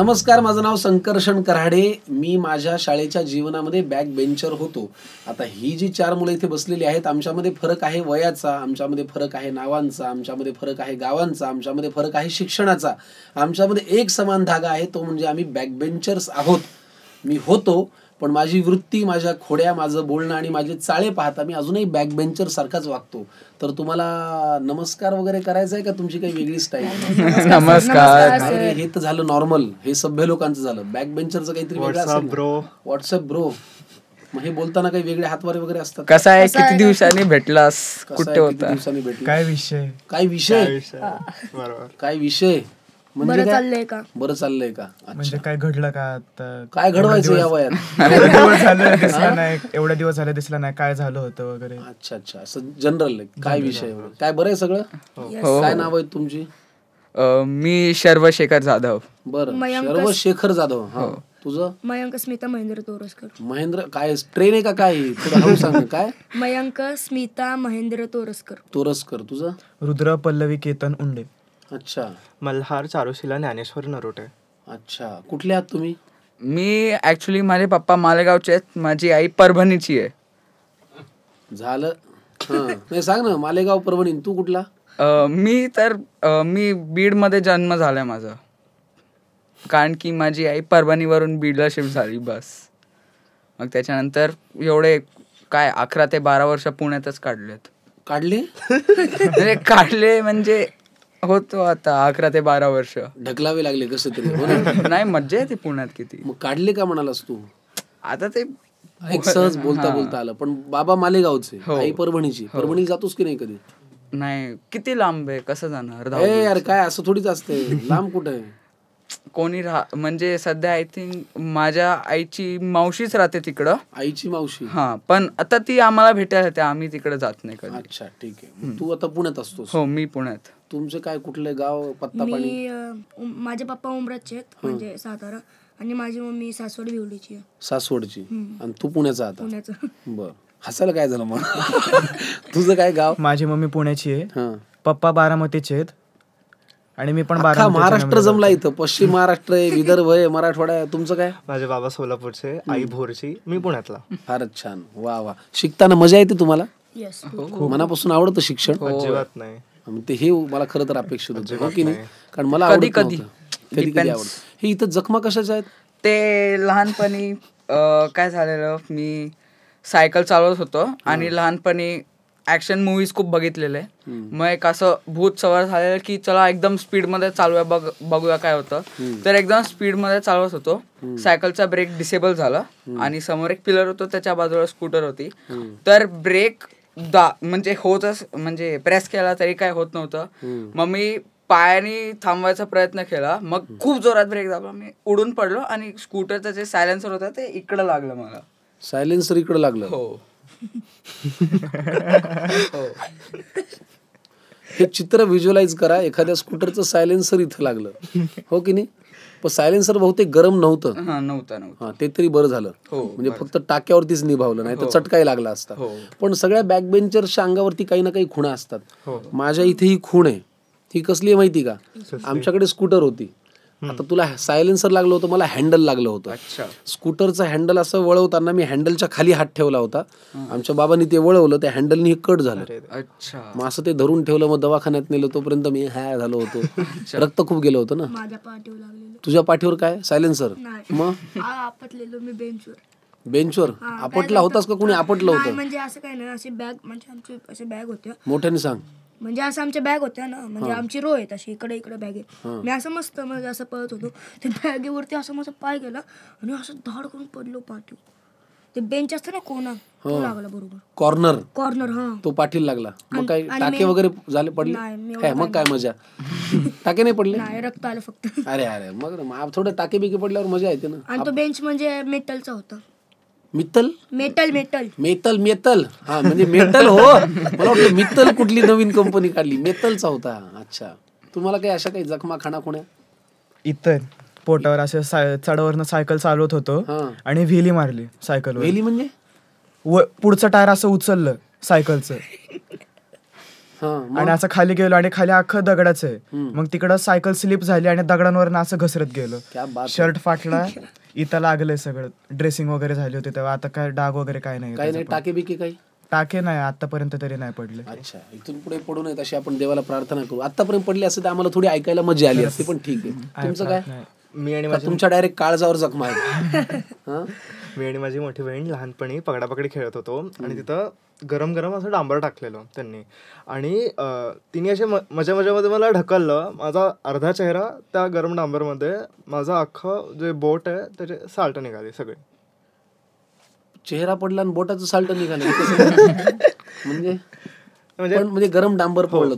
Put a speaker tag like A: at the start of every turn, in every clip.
A: नमस्कार, माझं नाव संकर्षण कराडे. मी माझ्या शाळेच्या जीवनामध्ये बॅक बेंचर होतो. आता ही जी 4 मुलं इथे बसलेली आहेत, आमच्यामध्ये फरक आहे वयाचा, आमच्यामध्ये फरक आहे नावांचा, आमच्यामध्ये फरक आहे गावांचा, आमच्यामध्ये फरक आहे शिक्षणाचा. आमच्यामध्ये एक समान धागा आहे, तो म्हणजे आम्ही बॅक बेंचर्स आहोत. मी होतो, पण माझी वृत्ती, माझ्या खोड्या, माझं बोलणं आणि माझे चाळे पाहता मी अजूनही बॅक बेंचर सारखाच वागतो. तर तुम्हाला नमस्कार वगैरे करायचा आहे का तुमची काही वेगळी स्टाईल?
B: नमस्कार.
A: हे तर झालं नॉर्मल, हे सभ्य लोकांचं झालं. बॅक बेंचरचं काहीतरी वेगळं असेल. WhatsApp bro. मग हे बोलताना काही वेगळे हातवारे वगैरे असतात?
B: कसं आहे, किती दिवसांनी भेटलास, कुठे होता,
A: दिवसांनी भेटला,
C: काय विषय
A: बरोबर, काय विषय म्हणजे
D: बरं चाललंय का?
A: बरं चाललंय का?
C: म्हणजे काय घडलं का आता?
A: काय घडवायचं या वयात?
C: एवढ्या दिवस झाले दिसला नाही, काय झालं होतं वगैरे.
A: अच्छा अच्छा, असं जनरल काय विषय, काय बरं आहे सगळं? काय नाव आहे तुमची?
B: मी शर्वशेखर जाधव.
A: बरं, शर्वशेखर जाधव. हा, तुझं?
D: मयंक स्मिता महेंद्र तोरसकर.
A: महेंद्र काय ट्रेन आहे का काय? थोडं हळू सांग. काय?
D: मयंक स्मिता महेंद्र तोरसकर.
A: तुझं?
C: रुद्र पल्लवी केतन उंडे.
A: अच्छा.
E: मल्हार चारुशिला ज्ञानेश्वर नरोटे.
A: अच्छा, कुठले आहात तुम्ही?
B: मी ऍक्च्युली माझे पप्पा मालेगावचे आहेत, माझी आई परभणीची आहे.
A: झालं. नाही सांग ना, मालेगाव परभणी. तू कुठला?
B: मी बीडमध्ये जन्म झालाय माझा, कारण की माझी आई परभणीवरून बीडला शिफ्ट झाली बस. मग त्याच्यानंतर एवढे काय 11 ते 12 वर्ष पुण्यातच काढले म्हणजे होतो आता 11 ते 12 वर्ष.
A: ढकलावे लागले कसं तरी.
B: नाही, मज्जा येते पुण्यात किती.
A: मग काढले का म्हणालास तू?
B: आता ते
A: एक सहज बोलता आलं. पण बाबा मालेगावचे, आई परभणीची. परभणी जातोस की नाही कधी?
B: नाही, किती लांब आहे, कसं जाणार?
A: यार काय असं थोडीच असते, लांब कुठे आहे? कोणी
B: म्हणजे सध्या आय थिंक माझ्या आईची मावशीच राहते तिकडं.
A: आईची मावशी?
B: हा, पण आता ती आम्हाला भेटायला येते, आम्ही तिकडे जात नाही कधी.
A: अच्छा, ठीक आहे. तू आता पुण्यात असतोस?
B: हो, मी पुण्यात.
A: तुमचं काय, कुठलं गाव, पत्ता पाणी?
D: माझे पप्पा उमराचे आहेत, म्हणजे सातारा, आणि माझी मम्मी सासवड भिवडीची आहे.
A: सासवडची. आणि तू पुण्याचा आता?
D: पुण्याचं.
A: बर, हसायला काय झालं मग? तुझं काय गाव?
C: माझी मम्मी पुण्याची आहे, पप्पा बारामतीचे आहेत, आणि मी पण
A: महाराष्ट्र जमला इथं. पश्चिम महाराष्ट्र आहे, विदर्भ आहे, मराठवाडा आहे. तुमचं काय?
E: माझे बाबा सोलापूरचे, आई भोरची, मी पुण्यातला.
A: फारच छान. वा वा. शिकताना मजा येते तुम्हाला?
D: येस,
A: मनापासून आवडतं शिक्षण?
E: अजिबात नाही.
A: ते हे मला खरं तर अपेक्षित होतं, की नाही? कारण मला कधी कधी आवडतं. हे इथं जखमा कशाच्या आहेत?
B: ते लहानपणी काय झालेलं, मी सायकल चालवत होतो आणि लहानपणी ऍक्शन मूवीज खूप बघितलेले. मग एक असं भूत सवार झालेलं की चला एकदम स्पीडमध्ये चालूया, बघूया काय होतं. तर एकदम स्पीडमध्ये चालवत होतो, सायकलचा ब्रेक डिसेबल झाला आणि समोर एक पिलर होतो, त्याच्या बाजूला स्कूटर होती. तर ब्रेक म्हणजे प्रेस केला तरी काय होत नव्हतं. मग मी पायाने थांबवायचा प्रयत्न केला, मग खूप जोरात ब्रेक दाबला, मी उडून पडलो आणि स्कूटरचं जे सायलेन्सर होतं ते इकडं लागलं मला.
A: सायलेन्सर इकडं लागलं?
B: हो.
A: हे चित्र व्हिज्युअलाइज करा, एखाद्या स्कूटरचं सायलेन्सर इथं लागलं, हो की नाही? पण सायलेन्सर बहुतेक गरम नव्हतं. ते तरी बरं झालं. म्हणजे फक्त टाक्यावरतीच निभावलं, नाही तर चटकाही लागला असता. पण सगळ्या बॅक बेंचरच्या अंगावरती काही ना काही खुणा असतात. माझ्या इथे ही खूण आहे. ही कसली आहे माहिती का? आमच्याकडे स्कूटर होती. आता तुला सायलेन्सर लागलं होतं, मला हँडल लागलं होतं. स्कूटरचं हँडल असं वळवताना मी हँडलच्या खाली हात ठेवला होता. आमच्या बाबांनी ते वळवलं, त्या हँडलनी हे कट झालं. मग असं ते धरून ठेवलं, मग दवाखान्यात नेलं. तोपर्यंत मी झालो होतो, रक्त खूप गेलं होतं ना.
D: माझ्या पाठीवर लागलेलं.
A: तुझ्या पाठीवर काय सायलेन्सर? मग
D: आपटलेलो मी
A: बेंचवर. आपटला होतास का कोणी आपटलं होतं?
D: म्हणजे असं काय नाही, अशी बॅग, म्हणजे आमची अशी बॅग होत्या.
A: मोठ्याने सांग.
D: म्हणजे असं आमच्या बॅग होत्या ना, म्हणजे आमची रो आहे तशी, इकडे बॅग आहे. मी असं मस्त म्हणजे असं पळत होतो, ते बॅगेवरती असं माझा पाय गेला आणि असं धाड करून पडलो पाठीवर. ते बेंच असतं ना कोणा, तो लागला बरोबर कॉर्नर. हा,
A: तो पाठीला लागला. मग काय टाके वगैरे झाले, पडले? मग काय मजा? टाके नाही पडले?
D: नाही, रक्त आलं फक्त.
A: अरे मग थोडं टाके बिके पडल्यावर मजा येते ना.
D: आणि तो बेंच म्हणजे मेटलचा होता.
A: मेटल. हा, म्हणजे मेटल. हो, मला वाटतं मित्तल कुठली नवीन कंपनी काढली, मेटलचा होता. अच्छा. तुम्हाला काही अशा काही जखमा, खाणाखुण्या?
C: इतर पोटावर असे चढावरनं सायकल चालवत होतो आणि व्हीली मारली सायकल.
A: व्हीली म्हणजे?
C: पुढचं टायर असं उचललं सायकलचं आणि असं खाली गेलो आणि खाली अख्खं दगडाच आहे. मग तिकडं सायकल स्लिप झाली आणि दगडांवर असं घसरत गेलो. शर्ट फाटला, इथं लागलंय सगळं. ड्रेसिंग वगैरे झाली होती तेव्हा. आता काय डाग वगैरे काय नाही.
A: टाके बिके काही
C: टाके नाही आतापर्यंत तरी नाही पडले.
A: अच्छा, इथून पुढे पडू नयेत अशी आपण देवाला प्रार्थना करू. आतापर्यंत पडले असते तर आम्हाला थोडी ऐकायला मजा आली असते, पण ठीक आहे. तुमचं काय?
E: मी आणि
A: तुमच्या डायरेक्ट काळजावर जखमा आहे.
E: मी आणि माझी मोठी बहीण लहानपणी पकडापकडी खेळत होतो आणि तिथं गरम गरम असं डांबर टाकलेलं त्यांनी आणि तिने असे मजा मजामध्ये मला ढकललं. माझा अर्धा चेहरा त्या गरम डांबरमध्ये, माझं अख्खं जे बोट आहे त्याचे साल्ट निघाले सगळे.
A: चेहरा पडला आणि बोटाचं साल्ट निघालं म्हणजे गरम डांबर पडलं.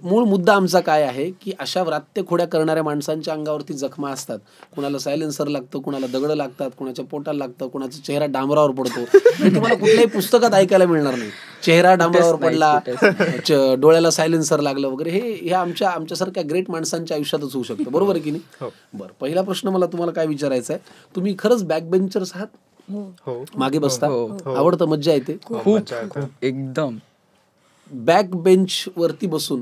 A: मूळ मुद्दा आमचा काय आहे की अशा व्रात्य खोड्या करणाऱ्या माणसांच्या अंगावरती जखमा असतात. कुणाला सायलेन्सर लागतं, कुणाला दगड लागतात, कुणाच्या पोटाला लागतं, कुणाचा चेहरा डांबरावर पडतो. हे तुम्हाला कुठल्याही पुस्तकात ऐकायला मिळणार नाही. चेहरा डांबरावर पडला, डोळ्याला सायलेन्सर लागलं वगैरे, हे आमच्यासारख्या ग्रेट माणसांच्या आयुष्यातच होऊ शकतं. बरोबर आहे की नाही? बरं, पहिला प्रश्न मला तुम्हाला काय विचारायचा आहे, तुम्ही खरंच बॅक बेंचर्स आहात? मागे बसता? आवडतं, मज्जा येते
B: खूप एकदम.
A: बॅक बेंच वरती बसून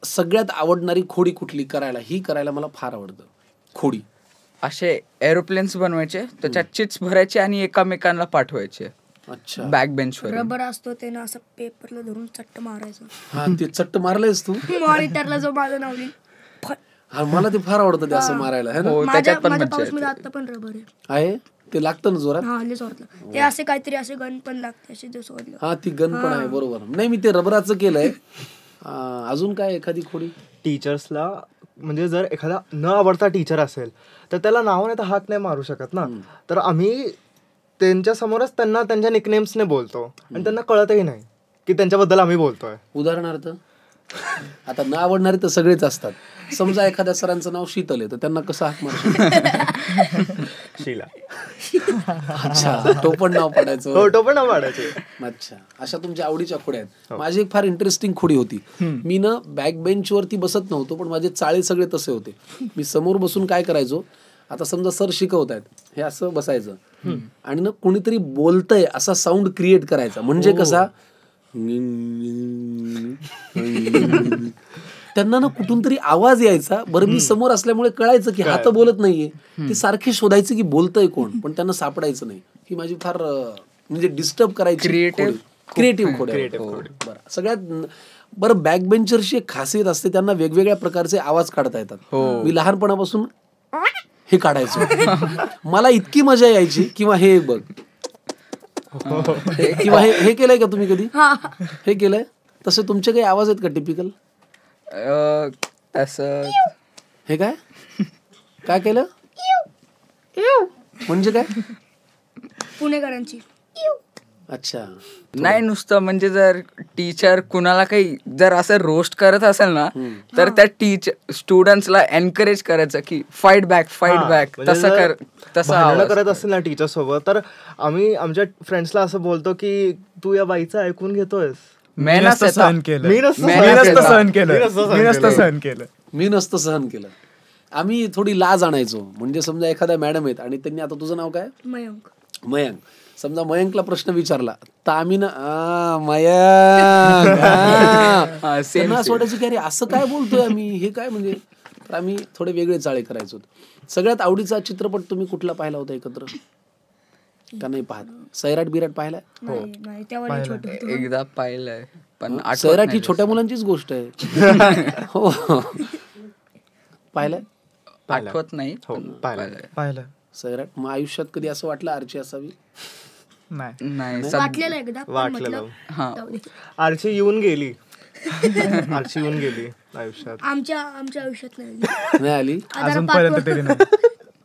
A: सगळ्यात आवडणारी खोडी कुठली करायला मला फार आवडतं. खोडी
B: असे एरोप्लेन्स बनवायचे, त्याच्यात चिट्स भरायचे आणि एकामेकांना पाठवायचे.
A: अच्छा,
B: बॅक बेंचवर
D: रबर असतो ते ना, असं पेपरला धरून चट्ट मारायचं.
A: हा, ते चट्ट मारलंयस तू?
D: मॉनिटरला जो माझं नाव लिहिलं.
A: मला ते फार आवडतं ते असं मारायला.
B: त्याच्यात पण
D: आता पण रबर
A: आहे, ते लागतं ना जोरात.
D: ते असे काहीतरी असे गन पण लागते असे जे सोडलं.
A: हा, ती गन पण आहे, बरोबर. नाही, मी ते रबराचं केलंय. अजून काय एखादी खोडी?
E: टीचर्सला म्हणजे जर एखादा न आवडता टीचर असेल तर त्याला नावाने तर हात नाही मारू शकत ना, तर आम्ही त्यांच्या समोरच त्यांना त्यांच्या निकनेम्सने बोलतो आणि त्यांना कळतही नाही की त्यांच्याबद्दल आम्ही बोलतोय.
A: उदाहरणार्थ, आता न आवडणारे तर सगळेच असतात. समजा एखाद्या सरांचं नाव शीतल आहे तर त्यांना कसं हाक मारू?
E: शीला.
A: अच्छा, तो पण नाव पाडायचं.
E: तो पण नाव पाडायचे.
A: अच्छा, अशा तुमच्या आवडीच्या खोड्या आहेत. माझी एक फार इंटरेस्टिंग खोडी होती. मी ना बॅक बेंच वरती बसत नव्हतो, पण माझे चाळे सगळे तसे होते. मी समोर बसून काय करायचो, आता समजा सर शिकवत आहेत, हे असं बसायचं आणि ना कोणीतरी बोलतंय असा साऊंड क्रिएट करायचा. म्हणजे कसा, त्यांना ना कुठून तरी आवाज यायचा. बरं, मी समोर असल्यामुळे कळायचं की हा तर बोलत नाहीये. ते सारखे शोधायचे की बोलतंय कोण, पण त्यांना सापडायचं नाही. ही माझी फार म्हणजे डिस्टर्ब करायची क्रिएटिव्ह खोड. बरं, सगळ्यात बरं, बॅक बेंचरची एक खासियत असते, त्यांना वेगवेगळ्या प्रकारचे आवाज काढता येतात. मी लहानपणापासून हे काढायचो. मला इतकी मजा यायची. किंवा हे बघ, किंवा हे केलंय का तुम्ही कधी? हे केलंय? तसे तुमचे काही आवाज आहेत का टिपिकल? हे काय काय केलं म्हणजे काय?
D: पुणेकरांची.
A: अच्छा,
B: नाही, नुसतं म्हणजे जर टीचर कुणाला काही जर असं रोस्ट करत असेल ना, तर त्या स्टुडंट्सला एनकरेज करायचं की फाईट बॅक.
E: तसं करत असेल ना टीचर सोबत, तर आम्ही आमच्या फ्रेंड्सला असं बोलतो की तू या बाईचं ऐकून घेतोयस.
C: मी नसतं सहन केलं.
A: आम्ही थोडी लाज आणायचो. म्हणजे समजा एखाद्या मॅडम आहेत आणि त्यांनी, आता तुझं नाव काय? मयंक. समजा मयंकला प्रश्न विचारला तर आम्ही ना मयंक असं वाटायचं की अरे असं काय बोलतोय आम्ही, हे काय म्हणजे. तर आम्ही थोडे वेगळे चाळे करायचो. सगळ्यात आवडीचा चित्रपट तुम्ही कुठला पाहिला होता एकत्र का नाही पाहत? सैराट बिराट पाहिलाय?
B: एकदा पाहिलंय, पण
A: सैराट ही छोट्या मुलांचीच गोष्ट आहे. हो, पाहिलंय?
B: आठवत नाही,
C: पाहिलं
A: सैराट. मग आयुष्यात कधी असं वाटलं आर्ची असावी?
B: नाही,
E: वाटलेलं. आर्ची येऊन गेली. आयुष्यात.
D: आमच्या आयुष्यात नाही
A: आली
C: अजूनपर्यंत तरी नाही.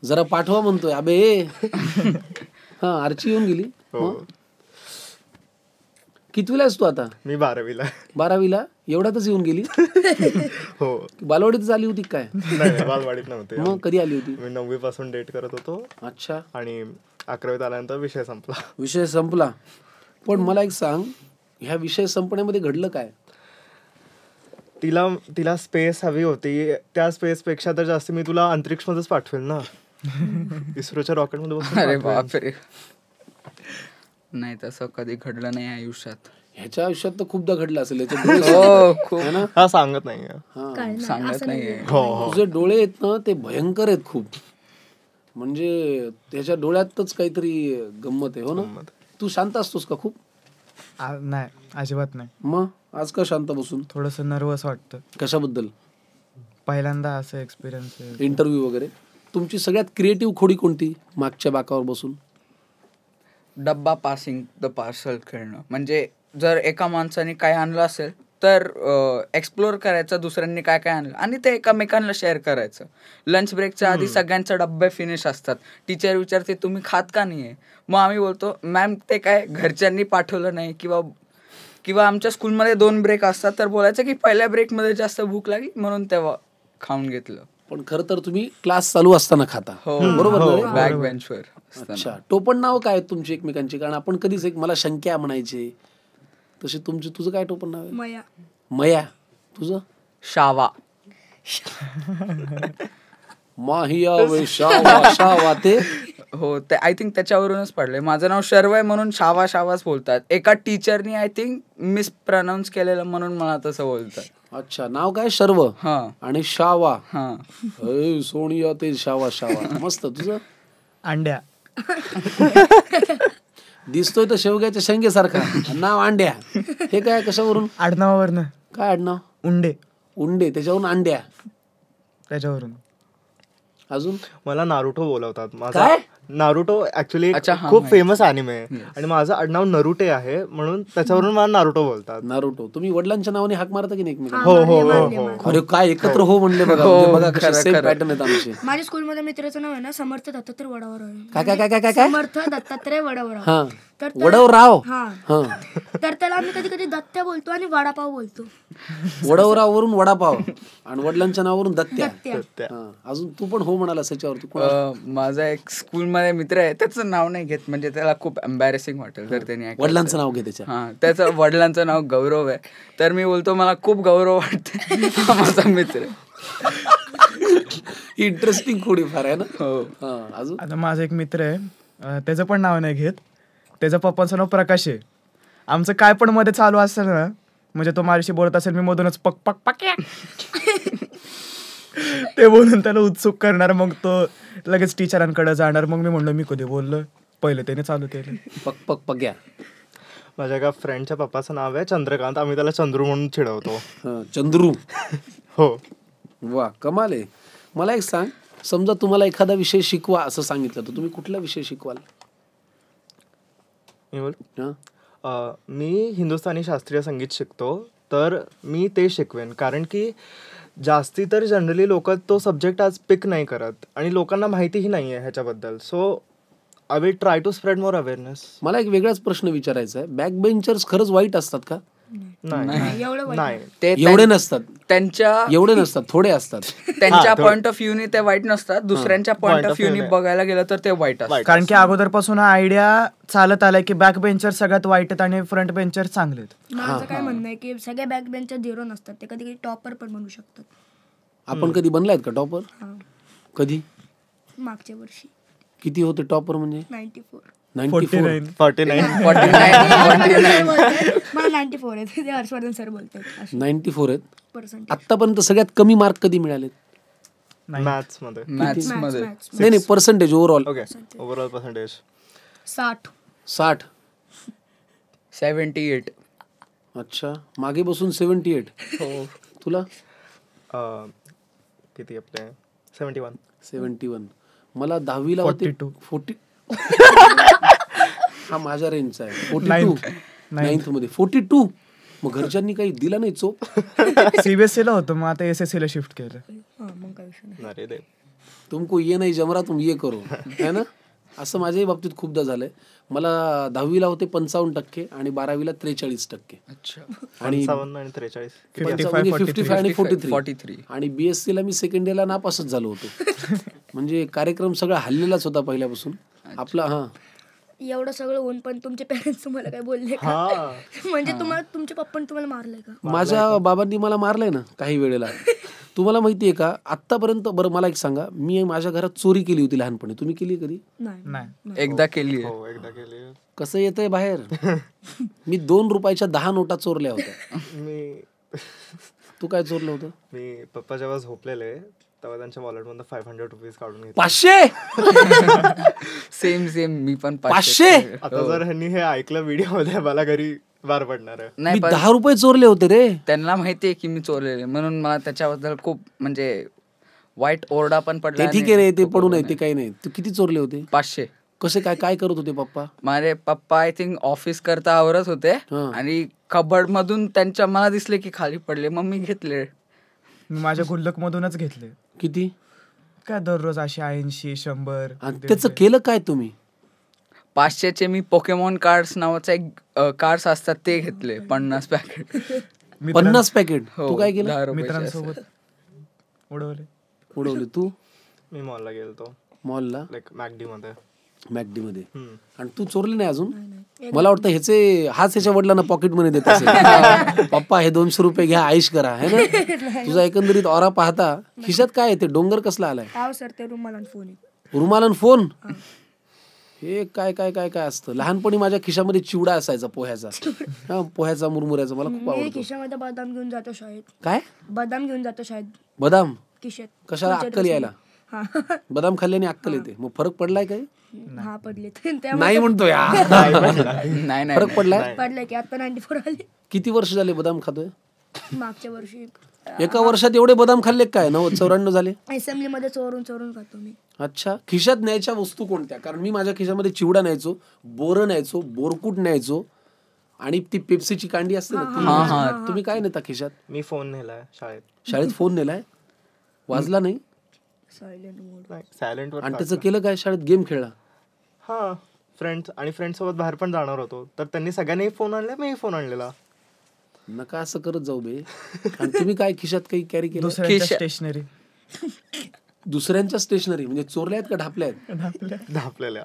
A: जरा पाठवा म्हणतोय अबे. हा, आर्ची येऊन गेली. कितवीला आहेस तू आता?
E: मी 12वीला.
A: 12वीला? एवढ्यातच येऊन गेली?
E: हो.
A: बालवाडीतच आली होती काय?
E: नाही, बालवाडीत नव्हते.
A: मग कधी आली होती?
E: मी 9वी पासून डेट करत होतो.
A: अच्छा.
E: आणि 11वीत आल्यानंतर विषय संपला.
A: पण मला एक सांग, ह्या विषय संपण्यामध्ये घडलं काय?
E: तिला स्पेस हवी होती. त्या स्पेस पेक्षा तर जास्त मी तुला अंतरिक्ष मध्येच पाठवेल ना, इस्रोच्या रॉकेट मध्ये.
B: अरे बापरे. नाही, तसं कधी घडलं नाही आयुष्यात.
A: ह्याच्या आयुष्यात तर खूपदा घडलं असेल याचे डोळे है ना?
E: हा सांगत नाहीये.
D: काय नाही,
B: सांगत
D: असं
B: नाहीये.
D: नाही.
A: तुझे डोळे आहेत ना ते भयंकर आहेत खूप. म्हणजे त्याच्या डोळ्यातच काहीतरी गंमत आहे. हो ना? तू शांत असतोस का खूप?
C: नाही अजिबात नाही.
A: मग आज का शांत बसून?
C: थोडंसं नर्वस वाटतं.
A: कशाबद्दल?
C: पहिल्यांदा असं एक्सपिरियन्स आहे.
A: इंटरव्ह्यू वगैरे. तुमची सगळ्यात क्रिएटिव्ह खोडी कोणती? मागच्या बाकावर बसून
B: डब्बा पासिंग द पार्सल खेळणं. म्हणजे जर एका माणसाने काय आणलं असेल तर एक्सप्लोर करायचं दुसऱ्यांनी काय काय आणलं आणि ते एकमेकांना शेअर करायचं. लंच ब्रेकच्या आधी सगळ्यांचे डब्बे फिनिश असतात. टीचर विचारते तुम्ही खात का नाही आहे? मग आम्ही बोलतो मॅम ते काय घरच्यांनी पाठवलं नाही, किंवा आमच्या स्कूलमध्ये 2 ब्रेक असतात तर बोलायचं की पहिल्या ब्रेकमध्ये जास्त भूक लागली म्हणून तेव्हा खाऊन घेतलं.
A: पण खरं तर तुम्ही क्लास चालू असताना खाता. बरोबर ना रे?
B: बॅक बेंचवर.
A: अच्छा. टोपण नाव काय आहेत तुमची एकमेकांची? कारण आपण कधीच एक मला शंक्या म्हणायचे तसे तुझं काय टोपण नाव आहे?
D: मया.
A: मया. तुझं?
B: शावा.
A: माहिया वे शावा शावा ते.
B: हो ते आय थिंक त्याच्यावरूनच पडलंय. माझं नाव शर्व आहे म्हणून शावाच बोलतात. एका टीचरनी आय थिंक मिसप्रनाऊन्स केलेलं म्हणून मला तसं बोलतात.
A: अच्छा. नाव काय? शर्व
B: हा
A: आणि शावा.
B: हा.
A: सोनिया ते शावा. मस्त. तुझं?
C: अंड्या.
A: दिसतोय तर शेवग्याच्या शेंगेसारखा. नाव अंड्या. हे काय? कशावरून?
C: आडनावावरनं.
A: काय आडनाव?
C: उंडे.
A: त्याच्यावरून अंड्या.
C: त्याच्यावरून.
A: अजून?
E: मला नारुटो बोलवतात.
A: काय?
E: नारुटो ऍक्च्युली खूप फेमस अॅनिमे आहे आणि माझं आडनाव नरुटे आहे म्हणून त्याच्यावरून मला नारुटो बोलतात.
A: नारुटो. तुम्ही वडिलांच्या नावाने हाक मारता की नाही एकमेकांना?
E: हो.
A: अरे काय एकत्र हो म्हणले बघा. म्हणजे बघा कसे सेम पॅटर्न आहेत आमचे.
D: माझ्या स्कूलमध्ये मित्राचं नाव आहे ना समर्थ दत्तात्रय वडावराव.
A: काय?
D: समर्थ दत्तात्रय वडावराव.
A: हा.
D: तर
A: वडवराव.
D: हा.
A: हा.
D: तर त्याला आम्ही कधी कधी दत्त्या बोलतो आणि वडापाव बोलतो.
A: वडवरावरून वडापाव आणि वडिलांच्या नावावरून दत्त्या.
D: दत्त्या.
A: अजून तू पण हो म्हणाला त्याच्यावर.
B: माझा एक स्कूलमध्ये मित्र आहे त्याचं नाव नाही घेत म्हणजे त्याला खूप एम्बॅरेसिंग वाटेल तर त्याने
A: वडिलांचं नाव घे त्याच्या.
B: हा त्याचं वडिलांचं नाव गौरव आहे तर मी बोलतो मला खूप गौरव वाटते. माझा मित्र.
A: इंटरेस्टिंग खोडी फार आहे ना.
B: हो.
A: अजून?
C: आता माझा एक मित्र आहे त्याचं पण नाव नाही घेत. त्याचं पप्पांचं नाव प्रकाश आहे. आमचं काय पण मध्ये चालू असेल ना म्हणजे तो माझ्याशी बोलत असेल मी मधूनच पक पक पक्या ते बोलून त्याला उत्सुक करणार. मग तो लगेच टीचरांकडे जाणार. मग मी म्हणलो मी कधी बोललो पहिले त्याने चालू केलं.
A: पक पक पग्या.
E: माझ्या एका फ्रेंडच्या पप्पाचं नाव आहे चंद्रकांत. आम्ही त्याला चंद्रू म्हणून चिडवतो.
A: चंद्रू.
E: हो.
A: वा कमाल आहे. मला एक सांग, समजा तुम्हाला एखादा विषय शिकवा असं सांगितलं तर तुम्ही कुठला विषय शिकवाल?
E: मी हिंदुस्थानी शास्त्रीय संगीत शिकतो तर मी ते शिकवेन कारण की जास्ती तर जनरली लोक तो सब्जेक्ट आज पिक नाही करत आणि लोकांना माहितीही नाही आहे ह्याच्याबद्दल. So I will try to spread more awareness.
A: मला एक वेगळाच प्रश्न विचारायचा आहे. बॅक बेंचर्स खरंच वाईट असतात का?
E: नाही.
A: एवढे नसतात.
B: एवढे
A: नसतात, थोडे असतात.
B: त्यांच्या पॉइंट ऑफ व्ह्यूनी ते वाईट नसतात. दुसऱ्यांच्या पॉइंट ऑफ व्ह्यूनी बघायला गेलं तर ते वाईट असतात.
C: कारण की अगोदरपासून आयडिया चालत आलाय की बॅक बेंचर सगळ्यात वाईट आहेत आणि फ्रंट बेंचर चांगले आहेत.
D: माझं काय म्हणणं आहे की सगळे बॅक बेंचर 0 नसतात. ते कधी कधी टॉपर पण बनू शकतात.
A: आपण कधी बनलायत का टॉपर? कधी?
D: मागच्या वर्षी.
A: किती होते टॉपर म्हणजे?
D: 94.
E: 49.
D: 94 आहेत. ते हर्षवर्धन सर बोलतात.
A: 94 आहेत. आतापर्यंत सगळ्यात कमी मार्क कधी मिळाले?
E: मॅथ्स मध्ये.
A: नाही percentage overall.
E: Okay. Overall percentage
D: 60.
B: 78.
A: अच्छा. मागे बसून 78.
B: हो.
A: तुला
E: किती आपले 71.
A: मला 10वीला होते 40. हा माझ्या रेंजचा आहे. 42. 9th मध्ये 42. मग घरच्यांनी काही दिला नाही चोप?
C: सीबीएसई ला होतं मग आता एसएससी ला शिफ्ट केलं.
D: मग काय विषय नाही.
A: तुमको ये नाही जमरा तुम ये करो है ना. असं माझ्याही बाबतीत खूपदा झालंय. मला 10वीला होते 55% आणि 12वीला 43%. आणि
E: 53
A: 55 आणि 43. आणि बीएससी ला मी सेकंड इयरला नापासच झालो होतो. म्हणजे कार्यक्रम सगळा हल्लेलाच होता पहिल्यापासून आपला.
D: एवढं सगळं होऊन पण तुमचे पेरेंट्स तुम्हाला काय बोलले का? म्हणजे तुमचे पप्पांनी तुम्हाला मारलंय का?
A: माझ्या बाबांनी मला मारलंय ना काही वेळेला. तुम्हाला माहितीये का आतापर्यंत, बरं मला एक सांगा, मी माझ्या घरात चोरी केली होती लहानपणी, तुम्ही केली कधी?
C: नाही.
B: एकदा केली.
E: हो एकदा केली.
A: कसं येतंय बाहेर? मी 2 रुपयाच्या 10 नोटा चोरल्या होत्या. तू काय चोरलं होतं?
E: मी पप्पा जेव्हा झोपलेले तेव्हा त्यांच्या वॉलेट मधून 500 रुपीज काढून घेतले.
A: 500?
B: सेम मी पण
A: 500?
E: आता जर ह्यांनी हे ऐकलं व्हिडिओ मध्ये मला घरी बार पडणार आहे.
B: नाही,
A: मी 10 रुपये चोरले होते रे.
B: त्यांना माहितीये की मी चोरलेले, म्हणून मला त्याच्याबद्दल खूप म्हणजे वाईट ओरडा पण पडला.
A: ठीक आहे रे, ते पडू नये, ते काही नाही. तू किती चोरले होते?
B: 500.
A: कसे काय काय करत होते पप्पा?
B: माझे पप्पा आय थिंक ऑफिस करता आवरत होते आणि कबर्ड मधून त्यांच्या मला दिसले की खाली पडले, मग मी घेतले.
C: मी माझ्या गुल्लक मधूनच घेतले.
A: किती?
C: काय दररोज 80, 100.
A: आणि त्याचं केलं काय तुम्ही?
B: 500चे मी पोकेमॉन कार्ड्स नावाचे एक कार्ड्स असतात ते घेतले 50 पॅकेट.
A: 50 पॅकेट. तू काय केलं?
B: 10 रुपयाचे
C: मित्रांसोबत
A: उडवले. तू?
E: मी मॉलला गेलतो.
A: मॉलला?
E: लाईक मॅकडी
A: मध्ये. आणि तू चोरली नाही अजून? मला वाटतं ह्याच्या वडिलांना पॉकेट मनी देत असेल. पप्पा हे 200 रुपये घ्या, आईश करा, है ना? तुझा एकंदरीत ऑरा पाहता खिशात काय येते? डोंगर कसला आलाय?
D: सर ते रुमाल आणि फोन.
A: रुमाल आणि फोन? हे काय काय काय काय असतं? लहानपणी माझ्या खिशामध्ये चिवडा असायचा पोह्याचा मुरमुऱ्याचा, मला खूप आवडतो.
D: खिशामध्ये बदाम घेऊन जातो शाळेत.
A: काय?
D: बदाम घेऊन जातो शाळेत.
A: बदाम
D: खिशात.
A: कशाला? अक्कल यायला? बदाम खाल्ल्याने अक्कल येते. मग फरक पडलाय काही?
D: हा पडले.
A: नाही म्हणतो यार.
B: नाही
A: फरक पडलाय?
D: पडलाय की आता 94 आले.
A: किती वर्ष झाले बदाम खातोय?
D: मागच्या वर्षी.
A: एका वर्षात एवढे बदाम खाल्ले काय? 94 झाले.
D: असेंब्ली मध्ये चोरून खातो मी.
A: अच्छा. खिशात न्यायच्या वस्तू कोणत्या? कारण मी माझ्या खिशामध्ये चिवडा न्यायचो, बोरं न्यायचो, बोरकूट न्यायचो आणि ती पेप्सीची कांडी असते ना. तुम्ही काय नेता खिशात?
E: मी फोन नेलाय शाळेत.
A: शाळेत फोन नेलाय? वाजला नाही?
E: सायलेंट वर.
A: आणि त्याचं केलं काय? शाळेत गेम खेळला?
E: हा, फ्रेंड्स सोबत बाहेर पण जाणार होतो, तर त्यांनी सगळ्यांनी फोन आणले, मी फोन आणलेला.
A: नका असं करत जाऊ बे. आणि तुम्ही काय खिशात काही कॅरी केलं? दुसऱ्यांच्या स्टेशनरी म्हणजे चोरल्या आहेत का ढापल्या आहेत?
E: ढापलेल्या.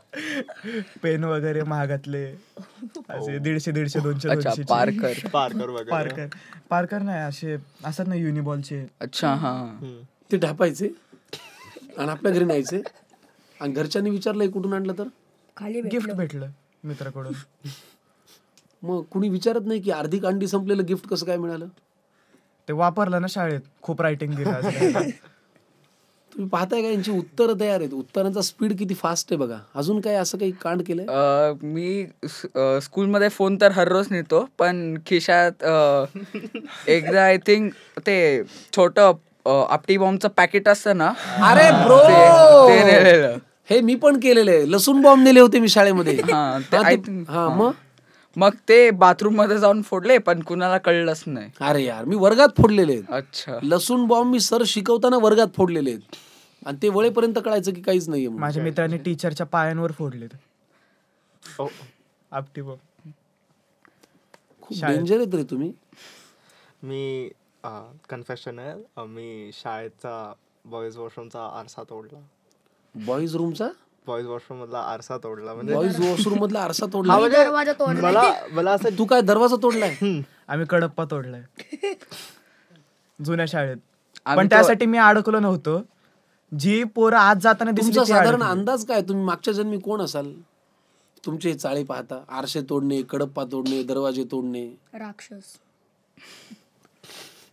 C: पेन वगैरे महागातले असे 150, 200. पार्कर नाही, असे असतात ना युनिबॉलचे.
B: अच्छा. हा,
A: ते ढापायचे आणि आपल्या घरी न्यायचे. आणि घरच्यांनी विचारलं कुठून आणलं तर
D: खाली
C: गिफ्ट भेटलं मित्राकडून.
A: मग कुणी विचारत नाही की अर्धी कांडी संपलेलं गिफ्ट कसं काय मिळालं?
C: ते वापरलं ना शाळेत, खूप रायटिंग दिलं.
A: तुम्ही पाहताय का यांची उत्तर तयार आहेत? उत्तरांचा स्पीड किती फास्ट आहे बघा. अजून काय असं काही कांड केलंय?
B: मी स्कूलमध्ये फोन तर हर रोज नेतो, पण खिशात एकदा आय थिंक ते छोटं आपटी बॉम्बचं पॅकेट असतं ना.
A: अरे ब्रो,
B: ते नेलेलं.
A: हे मी पण केलेलं आहे. लसूण बॉम्ब नेले होते मी शाळेमध्ये.
B: मग ते बाथरूम मध्ये जाऊन फोडले, पण कुणाला कळलंच नाही.
A: अरे यार, मी वर्गात फोडलेले आहेत.
B: अच्छा.
A: लसूण बॉम्ब मी सर शिकवताना वर्गात फोडलेले आहेत आणि ते वळेपर्यंत कळायचं की काहीच नाहीये.
C: माझ्या मित्राने टीचरच्या पायांवर फोडले आपटी बॉम्ब.
A: खूप डेंजर आहेत रे तुम्ही.
E: मी कन्फेशन आहे, मी शाळेचा बॉईज वॉशरूमचा आरसा तोडला.
A: बॉईज रूमचा?
E: बॉईज वॉशरूम मधला आरसा तोडला. म्हणजे
A: बॉईज वॉशरूम मधला आरसा तोडला?
E: मला असं.
A: तू काय दरवाजा तोडलाय?
C: आम्ही कडप्पा तोडलाय जुन्या शाळेत. पण त्यासाठी मी अडकलो नव्हतो. जी पोरं आज जाताना
A: तुमचा साधारण अंदाज काय? तुम्ही मागच्या जन्मी कोण असाल? तुमचे चाळी पाहता, आरसे तोडणे, कडप्पा तोडणे, दरवाजे तोडणे.
D: राक्षस.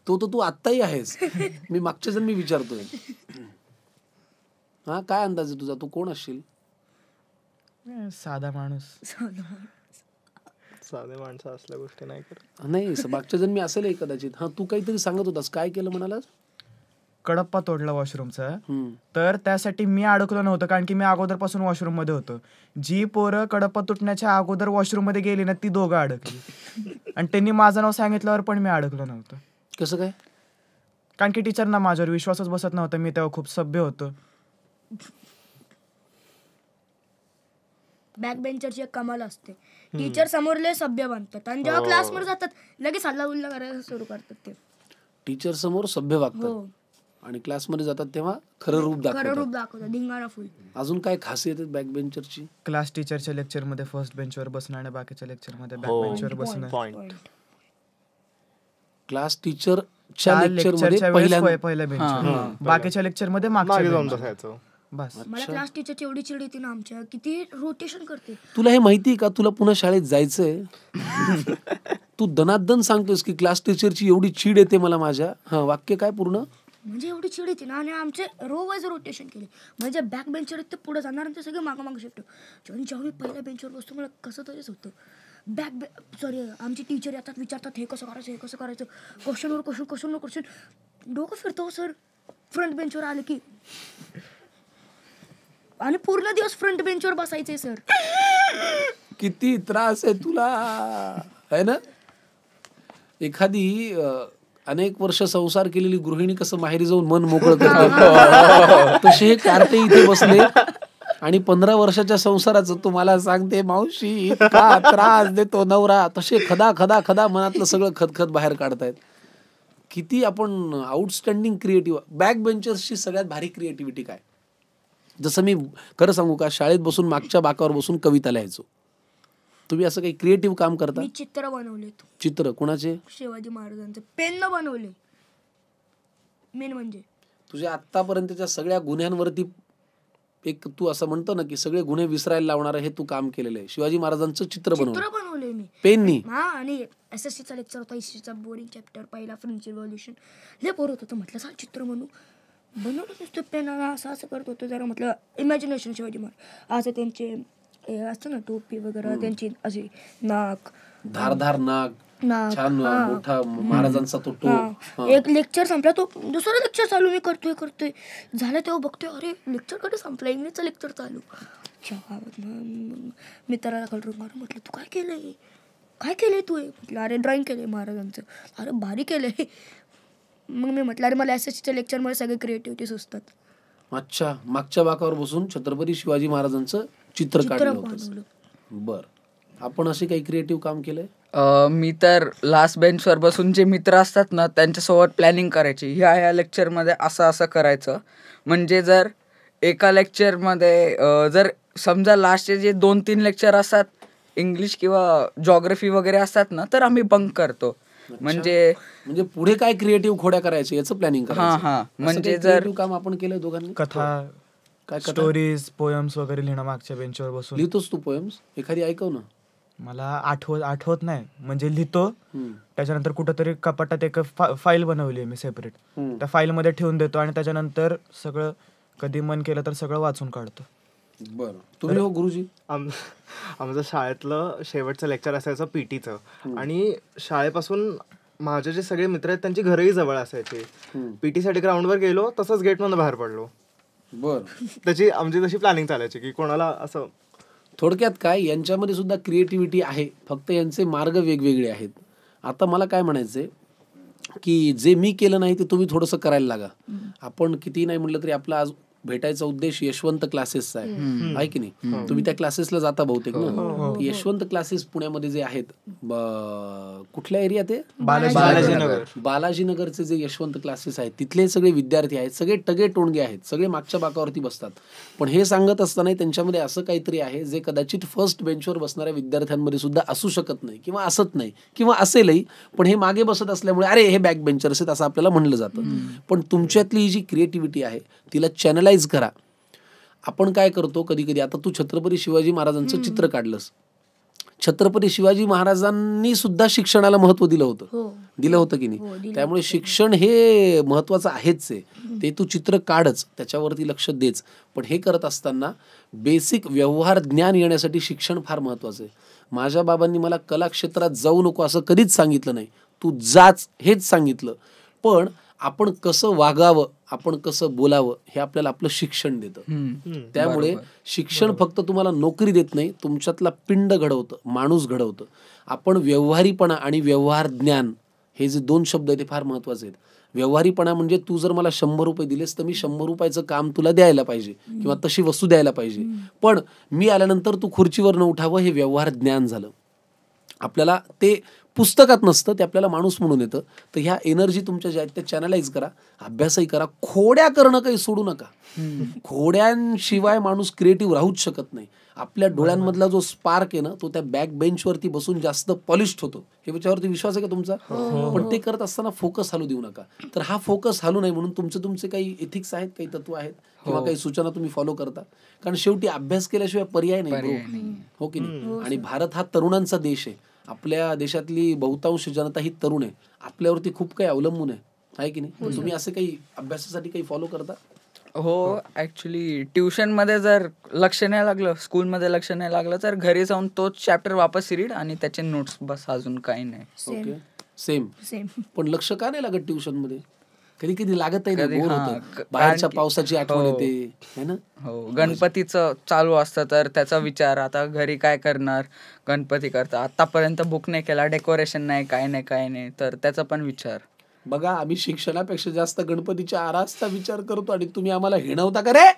A: तो तू आत्ताही आहेस. मी मागच्या जन्मी विचारतोय. हा, काय अंदाज आहे तुझा? तू कोण असशील?
C: साधा माणूस.
E: साधे माणसं असल्या गोष्टी नाही करत.
A: नाही, मागच्या जन्मी असेल कदाचित. हा, तू काहीतरी सांगत होतास. काय केलं म्हणालास?
C: कडप्पा तोडला वॉशरूमचा. तर त्यासाठी मी अडकलो नव्हतं, कारण की मी अगोदरपासून वॉशरूम मध्ये होतो. जी पोरं कडप्पा तुटण्याच्या अगोदर वॉशरूम मध्ये गेली ना, ती दोघं अडकली. आणि त्यांनी माझं नाव सांगितल्यावर पण मी अडकलो नव्हतं.
A: कसं काय?
C: कारण की टीचरना माझ्यावर विश्वासच बसत नव्हता. मी तेव्हा खूप सभ्य होतो.
D: बॅक बेंचरची एक कमाल असते. टीचर समोरले सभ्य बनतात आणि जेव्हा क्लासमध्ये जातात लगेच हल्ला उल्ला करायला सुरू करतात. ते
A: टीचर समोर सभ्य वागतात आणि क्लासमध्ये जातात तेव्हा खरं रूप दाखवतात.
D: धिंगाणा फुल.
A: अजून काय खासियत आहे बॅक बेंचरची?
C: क्लास टीचरच्या लेक्चर मध्ये फर्स्ट बेंचवर बसणं आणि बाकीच्या लेक्चर मध्ये बॅक बेंचवर बसणं.
A: क्लास टीचर आजच्या लेक्चरमध्ये
C: पहिल्या बेंच, बाकीच्या लेक्चर मध्ये मागे जाऊन बसायचं बस.
D: मला क्लास टीचरची एवढी चिड येते ना आमच्या, किती रोटेशन करते.
A: तुला हे माहिती का तुला पुन्हा शाळेत जायचंय? तू दनादन सांगतोस की क्लास टीचरची एवढी चीड येते मला माझ्या. हा, वाक्य काय पूर्ण?
D: म्हणजे एवढी चिड येते ना. आणि आमचे रो वाईज रोटेशन केले. म्हणजे बॅक बेंचर ते पुढे जाणार आणि ते सगळे मागं शिफ्ट. जेव्हा मी पहिल्या बेंचवर बसतो मला कसं तरीच होतं. आमची टीचर येतात, विचारतात हे कसं करायचं, हे कसं करायचं, क्वेश्चन डोकं फिरतो सर फ्रंट बेंचवर आलं की. आणि पूर्ण दिवस फ्रंट बेंचवर बसायचे सर.
A: किती त्रास आहे तुला, है ना? एखादी अनेक वर्ष संसार केलेली गृहिणी कसं माहेरी जाऊन मन मोकळं करते, तसे हे कार्टे इथे बसले आणि 15 वर्षाच्या संसाराचं तुम्हाला सांगते मावशी इतका त्रास देतो नवरा. तसे खदा खदा खदा मनातलं सगळं खदखद बाहेर काढतायत. किती आपण आउटस्टँडिंग क्रिएटिव्ह. बॅक बेंचर्सची सगळ्यात भारी क्रिएटिव्हिटी काय? जसं मी खरं सांगू का, शाळेत बसून मागच्या बाकावर बसून कविता लिहायचो. तुम्ही असं काही क्रिएटिव्ह काम करता?
D: मी चित्र बनवले.
A: चित्र कोणाचे?
D: शिवाजी महाराजांचे पेननं बनवले. मेन म्हणजे
A: तुझ्या आतापर्यंतच्या सगळ्या गुन्ह्यांवरती एक तू असं म्हणतो ना की सगळे गुन्हे विसरायला लावणारं हे तू काम केलेलं आहे. शिवाजी महाराजांचं चित्र बनवले मी पेननी.
D: हा, आणि SSCचा लेक्चर होता, हिस्ट्रीचा बोरिंग चॅप्टर पहिला, फ्रेंच रिव्हॉल्युशन. लय बोर होत होतं. म्हटलं सांग चित्र बनवलं नसतं पेनाला, असं करत होतं. जरा म्हटलं इमॅजिनेशन शिवाजी महाराज असं त्यांचे असतं ना टोपी वगैरे, त्यांची अशी नाक,
A: धारधार नाक, छान मोठा महाराजांचा तो टोप.
D: एक लेक्चर संपला, तो दुसरा लेक्चर चालू मी करतोय झालं. तेव्हा बघतोय अरे लेक्चर कधी संपला, इंग्लिशचा लेक्चर चालू. मित्राला कळलं, म्हटलं तू काय केलंय तू? म्हटलं अरे ड्रॉइंग केलंय महाराजांचं. अरे भारी केलंय. मग मी म्हटलं अरे मला SSCच्या लेक्चरमध्ये सगळे क्रिएटिव्हिटी सुचतात.
A: अच्छा, मागच्या बाकावर बसून छत्रपती शिवाजी महाराजांचं चित्र काढलं होतं. बर, आपण असे काही क्रिएटिव्ह काम केलंय?
B: मी तर लास्ट बेंचवर बसून जे मित्र असतात ना त्यांच्यासोबत प्लॅनिंग करायची. ह्या लेक्चरमध्ये असं करायचं. म्हणजे जर एका लेक्चरमध्ये जर समजा लास्टचे जे 2-3 लेक्चर असतात इंग्लिश किंवा जॉग्रफी वगैरे असतात ना, तर आम्ही बंक करतो. म्हणजे
A: पुढे काय क्रिएटिव्ह खोड्या करायचे याचं प्लॅनिंग करायचं.
B: म्हणजे जर
A: काम आपण केलं दोघांनी.
C: कथा, काय स्टोरीज, पोएम्स वगैरे लिहिणं मागच्या बेंचवर बसून.
A: लिहितोस तू पोएम्स? एखादी ऐकव ना.
C: मला आठवत नाही. म्हणजे लिहितो, त्याच्यानंतर कुठंतरी कपाटात एक फाईल बनवली आहे मी सेपरेट. त्या फाईल मध्ये ठेवून देतो आणि त्याच्यानंतर सगळं कधी मन केलं तर सगळं वाचून काढतो.
A: बरं, तुम्ही हो गुरुजी?
E: आमचं शाळेतलं शेवटचं लेक्चर असायचं पीटीचं. आणि शाळेपासून माझे जे सगळे मित्र आहेत त्यांची घरही जवळ असायची. पीटीसाठी ग्राउंडवर गेलो, तसंच गेटमधून बाहेर पडलो.
A: बरं,
E: त्याची आमची तशी प्लॅनिंग चालायची की कोणाला असं.
A: थोडक्यात काय, यांच्यामध्ये सुद्धा क्रिएटिव्हिटी आहे, फक्त यांचे मार्ग वेगवेगळे आहेत. आता मला काय म्हणायचंय की जे मी केलं नाही ते तुम्ही थोडंसं करायला लागा. आपण किती नाही म्हटलं तरी आपला आज भेटायचा उद्देश यशवंत क्लासेसचा आहे की नाही? तुम्ही त्या क्लासेसला जाता बहुतेक ना. यशवंत क्लासेस पुण्यामध्ये जे आहेत, कुठल्या एरियात आहे? बालाजीनगरचे जे यशवंत क्लासेस आहेत तिथले सगळे विद्यार्थी आहेत, सगळे टगे टोणगे आहेत, सगळे मागच्या बाकावरती बसतात. पण हे सांगत असताना त्यांच्यामध्ये असं काहीतरी आहे जे कदाचित फर्स्ट बेंचवर बसणाऱ्या विद्यार्थ्यांमध्ये सुद्धा असू शकत नाही किंवा असत नाही किंवा असेलही, पण हे मागे बसत असल्यामुळे अरे हे बॅक बेंचर्स आहेत असं आपल्याला म्हणलं जातं. पण तुमच्यातली ही जी क्रिएटिव्हिटी आहे तिला चॅनलाइज करा. आपण काय करतो कधी कधी, आता तू छत्रपती शिवाजी महाराजांचं चित्र काढलंस. छत्रपती शिवाजी महाराजांनी सुद्धा शिक्षणाला महत्व दिलं होतं की नाही? त्यामुळे शिक्षण हे महत्वाचं आहेच आहे. ते तू चित्र काढच, त्याच्यावरती लक्ष देच. पण हे करत असताना बेसिक व्यवहार ज्ञान येण्यासाठी शिक्षण फार महत्वाचं आहे. माझ्या बाबांनी मला कला क्षेत्रात जाऊ नको असं कधीच सांगितलं नाही, तू जाच हेच सांगितलं. पण आपण कसं वागावं, आपण कसं बोलावं हे आपल्याला आपलं शिक्षण देतं. त्यामुळे शिक्षण फक्त तुम्हाला नोकरी देत नाही, तुमच्यातला पिंड घडवतं, माणूस घडवतं. आपण व्यवहारीपणा आणि व्यवहार ज्ञान हे जे 2 शब्द आहेत ते फार महत्वाचे आहेत. व्यवहारीपणा म्हणजे तू जर मला 100 रुपये दिलेस तर मी 100 रुपयाचं काम तुला द्यायला पाहिजे किंवा तशी वस्तू द्यायला पाहिजे. पण मी आल्यानंतर तू खुर्चीवर न उठावं हे व्यवहार ज्ञान झालं. आपल्याला ते पुस्तकात नसतं, ते आपल्याला माणूस म्हणून येतं. तर ह्या एनर्जी तुमच्या ज्या आहेत त्या चॅनलाइज करा, अभ्यासही करा. खोड्या करणं काही सोडू नका. खोड्यांशिवाय माणूस क्रिएटिव्ह राहूच शकत नाही. आपल्या डोळ्यांमधला जो स्पार्क आहे ना तो त्या बॅक बेंचवरती बसून जास्त पॉलिश्ड होतो. हे त्याच्यावरती विश्वास आहे का तुमचा? पण ते करत असताना फोकस हलू देऊ नका. तर हा फोकस हलू नये म्हणून तुमचे काही एथिक्स आहेत, काही तत्व आहेत किंवा काही सूचना तुम्ही फॉलो करता? कारण शेवटी अभ्यास केल्याशिवाय पर्याय नाही, हो की नाही? आणि भारत हा तरुणांचा देश आहे. आपल्या देशातली बहुतांश जनता ही तरुण आहे. आपल्यावरती खूप काही अवलंबून आहे की नाही? तुम्ही असं काही अभ्यासासाठी काही फॉलो करता?
B: हो, ऍक्च्युली ट्युशनमध्ये जर लक्ष नाही लागलं, स्कूलमध्ये लक्ष नाही लागलं तर घरी जाऊन तोच चॅप्टर वापस रीड आणि त्याचे नोट्स, बस, अजून काही नाही.
A: Okay, same. पण लक्ष का नाही लागत ट्युशन मध्ये? कधी कधी लागत आहे, बोर होतं, बाहेरच्या पावसाची आठवण येते, है ना?
B: हो, गणपतीचं चालू असतं तर त्याचा विचार, आता घरी काय करणार, गणपती करता, आतापर्यंत बुक नाही केला, डेकोरेशन नाही, काय नाही, तर त्याचा पण विचार.
A: बघा, आम्ही शिक्षणापेक्षा जास्त गणपतीच्या आरासचा विचार करतो आणि तुम्ही आम्हाला हिणवता का रे?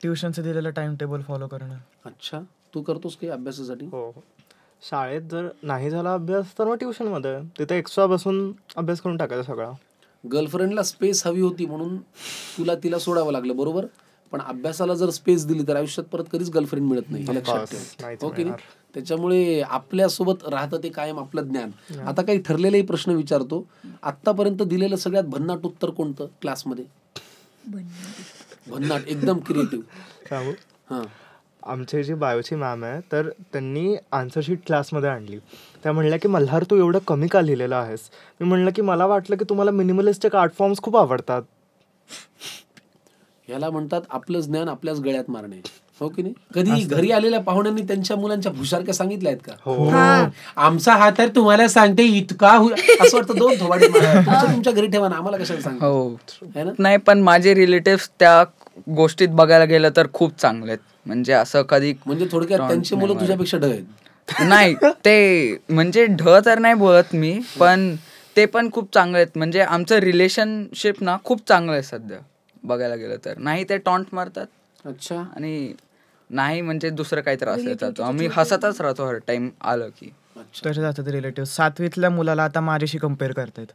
C: ट्युशनचं दिलेलं टाइम टेबल फॉलो करणं.
A: अच्छा, तू करतोस काही अभ्यासासाठी?
E: हो, शाळेत जर नाही झाला अभ्यास तर मग ट्युशन मध्ये तिथे एक्स्ट्रा बसून अभ्यास करून टाकायचा सगळा.
A: गर्लफ्रेंडला स्पेस हवी होती म्हणून तुला तिला सोडावं लागलं, बरोबर? पण अभ्यासाला जर स्पेस दिली तर आयुष्यात परत कधीच गर्लफ्रेंड मिळत नाही, हे लक्षात ठेव, हो की नाही? त्याच्यामुळे आपल्यासोबत राहतं ते कायम आपलं ज्ञान. आता काही ठरलेलेही प्रश्न विचारतो. आतापर्यंत दिलेलं सगळ्यात भन्नाट उत्तर कोणतं क्लासमध्ये? भन्नाट, एकदम क्रिएटिव्ह.
E: सांगू?
A: हां,
E: आमची जी बायोची मॅम आहे तर त्यांनी आन्सर शीट क्लासमध्ये आणली. त्या म्हणल्या की मल्हार तू एवढं कमी का लिहिलेलं आहेस? मी म्हणलं की मला वाटलं की तुम्हाला मिनिमलिस्टिक आर्ट फॉर्म्स खूप आवडतात.
A: याला म्हणतात आपलं ज्ञान आपल्याच गळ्यात मारणे, हो की नाही? कधी घरी आलेल्या पाहुण्यांनी त्यांच्या मुलांच्या भुशारक्या सांगितल्या आहेत का? आमचा हा तर तुम्हाला सांगते इतका असं वाटतं, दोन थोबाडे तुमच्या घरी ठेवा ना, आम्हाला कशाला सांगता, है ना?
B: नाही, पण माझे रिलेटिव्ह त्या गोष्टीत बघायला गेलं तर खूप चांगले आहेत. म्हणजे असं कधी,
A: म्हणजे थोडक्यात त्यांची मुलं तुझ्यापेक्षा ढ आहेत?
B: नाही, ते म्हणजे ढ तर नाही बोलत मी, पण ते पण खूप चांगले आहेत. म्हणजे आमचं रिलेशनशिप ना खूप चांगलं आहे सध्या बघायला गेलं तर. नाही ते टॉन्ट मारतात.
A: अच्छा.
B: आणि नाही म्हणजे दुसरं काही त्रास येतात, आम्ही हसतच राहतो हर टाइम आलं की.
C: तसे जातात रिलेटिव्ह. 7वीतल्या मुलाला आता माझ्याशी कम्पेअर करतायत.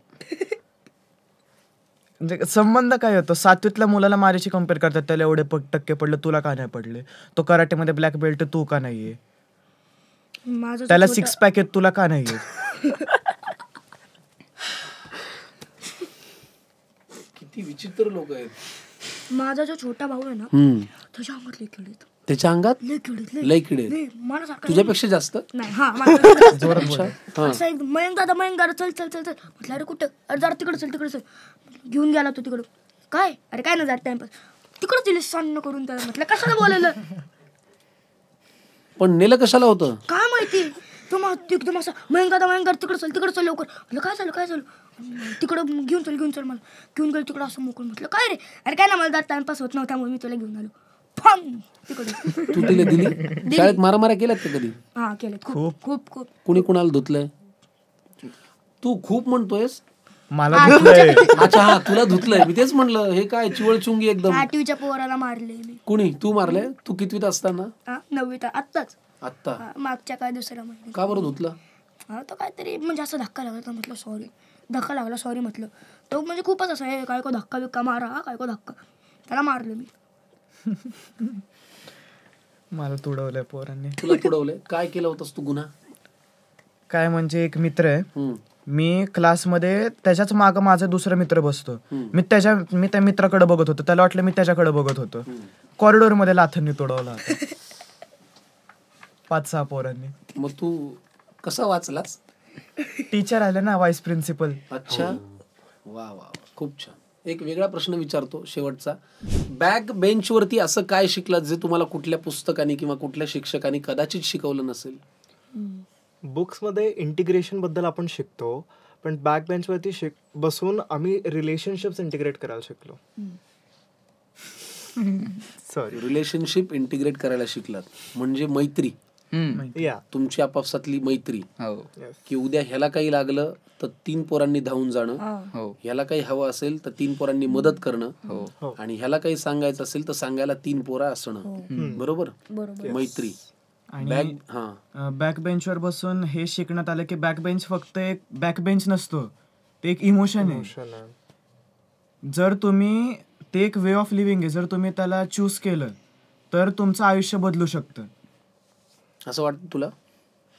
C: म्हणजे संबंध काय होतो? 7वीतल्या मुलाला माझ्याशी कम्पेअर करतात, त्याला एवढे टक्के पडले, तुला का नाही पडले? तो कराटेमध्ये ब्लॅक बेल्ट, तू का नाहीये? त्याला 6 पॅक आहेत, तुला का नाहीये?
A: किती विचित्र लोक आहेत.
D: माझा जो छोटा भाऊ आहे ना, त्याच्या अंगात लय किडे आहेत.
A: त्याच्या अंगात लय किडे आहेत? तुझ्यापेक्षा जास्त?
D: नाही. हा, असं एकदम मयंक दादा चल चल चल चल. म्हटलं अरे कुठं? अरे जरा तिकडे चल. घेऊन गेला तो तिकडं. काय? अरे काय ना जरा टाइमपास. तिकडं दिले सान्न करून त्याला. म्हटलं कशाला बोलायला?
A: पण नेलं कशाला होतं
D: काय माहिती? एकदम असं मयंक दादा तिकडे चल लवकर. म्हटलं काय झालं? तिकडं घेऊन चल मला. घेऊन गेलं तिकडं असं मोकळं. म्हटलं काय रे? अरे काय ना, मला जरा टाइमपास होत नव्हता म्हणून मी तुला घेऊन आलो.
A: तू तिला दिली? शाळेत मारामाऱ्या केल्यात का कधी?
D: हा, केल्यात खूप खूप खूप.
A: कुणी कुणाला धुतलंय? तू खूप म्हणतोयस?
C: मला धुतलंय.
A: अच्छा, हा, तुला धुतलंय. मी तेच म्हणलं, हे काय चिवळचुंगी एकदम.
D: 8वीच्या पोराला मारले मी.
A: कुणी? तू मारलंय? तू कितवीत असताना?
D: 9वीत. आत्ताच.
A: आत्ता?
D: मागच्या काय दुसऱ्या महिन्यात.
A: का बरं धुतलं?
D: तो काहीतरी म्हणजे असं धक्का लागला. म्हटलं सॉरी. धक्का लागला, सॉरी म्हटलं. तो म्हणजे खूपच असं आहे, काय को धक्का बिक्का मारा, काय को धक्का. त्याला मारलं मी.
C: मला तुडवलंय पोरांनी.
A: तुला तुडवलंय? काय केलं होतंस तू गुन्हा?
C: काय म्हणजे एक मित्र आहे, मी क्लासमध्ये त्याच्याच मागं माझा दुसरा मित्र बसतो. मी त्या मित्राकडे बघत होतो, त्याला वाटलं मी त्याच्याकडे बघत होतो. कॉरिडॉर मध्ये लाथांनी तोडवला होता 5-6 पोरांनी.
A: मग तू कसा वाचलास?
C: टीचर आले ना, व्हाईस प्रिन्सिपल.
A: अच्छा, वा, खूप छान. एक वेगळा प्रश्न विचारतो शेवटचा. बॅक बेंचवरती असं काय शिकलात जे तुम्हाला कुठल्या पुस्तकाने किंवा कुठल्या शिक्षकाने कदाचित शिकवलं नसेल?
E: बुक्समध्ये इंटिग्रेशन बद्दल आपण शिकतो, पण बॅक बेंचवरती बसून आम्ही रिलेशनशिप्स इंटिग्रेट करायला शिकलो.
A: रिलेशनशिप इंटिग्रेट करायला शिकलात म्हणजे मैत्री. तुमची आपापसातली मैत्री, की उद्या ह्याला काही लागलं तर 3 पोरांनी धावून जाणं, ह्याला काही हवं असेल तर 3 पोरांनी मदत करणं, आणि ह्याला काही सांगायचं असेल तर सांगायला 3 पोरं असणं. बरोबर? मैत्री.
C: आणि बॅक बेंचवर बसून हे शिकण्यात आलं की बॅक बेंच फक्त एक बॅक बेंच नसतो, ते एक इमोशन आहे. जर तुम्ही, ते एक वे ऑफ लिव्हिंग आहे, जर तुम्ही त्याला चूज केलं तर तुमचं आयुष्य बदलू शकतं.
A: असं वाटतं तुला?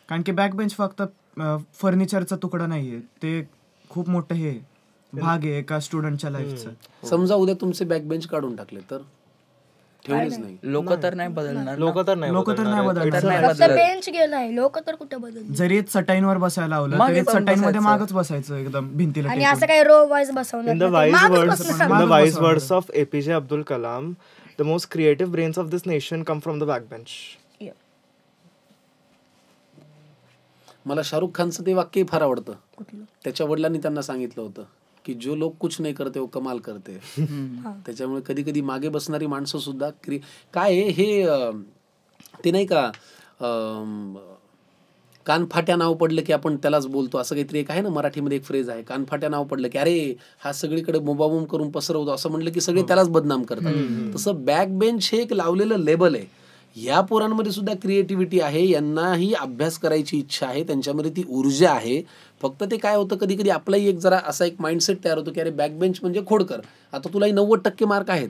C: कारण की बॅक बेंच फक्त फर्निचरचा तुकडा नाहीये, ते खूप मोठं हे भाग आहे एका स्टुडंटच्या लाईफचा.
A: समजा उद्या तुमचे बॅक बेंच काढून टाकले तर ठेवलेच नाही.
B: लोक तर नाही बदलणार,
C: लोक तर नाही बदलणार.
D: फक्त बेंच गेलाय, लोक तर कुठे बदलले.
C: जरी चटाईंवर बसायला लावलं तरी चटाईंमध्ये मागच बसायचं एकदम भिंतीला.
D: आणि असं काही रो वाईज बसवणार.
E: In the wise words of APJ Abdul Kalam, the most creative brains of this nation come from the backbench.
A: मला शाहरुख खानचं ते वाक्य फार आवडतं. त्याच्या वडिलांनी त्यांना सांगितलं होतं की जो लोक कुछ नाही करते वो कमाल करते. त्याच्यामुळे कधी कधी मागे बसणारी माणसं सुद्धा काय हे ते नाही का कानफाट्या नाव पडलं की आपण त्यालाच बोलतो, असं काहीतरी एक आहे ना मराठीमध्ये, एक फ्रेज आहे, कानफाट्या नाव पडलं की अरे हा सगळीकडे बोंबाबोंब करून पसरवतो, असं म्हणलं की सगळे त्यालाच बदनाम करतात. तसं बॅक बेंच हे एक लावलेलं लेबल आहे. या पोरांमध्ये सुद्धा क्रिएटिव्हिटी आहे, यांनाही अभ्यास करायची इच्छा आहे, त्यांच्यामध्ये ती ऊर्जा आहे. फक्त ते काय होतं कधी कधी आपलाही एक जरा असा एक माइंडसेट तयार होतो की अरे बॅक बेंच म्हणजे खोडकर. आता तुलाही 90% मार्क आहेत,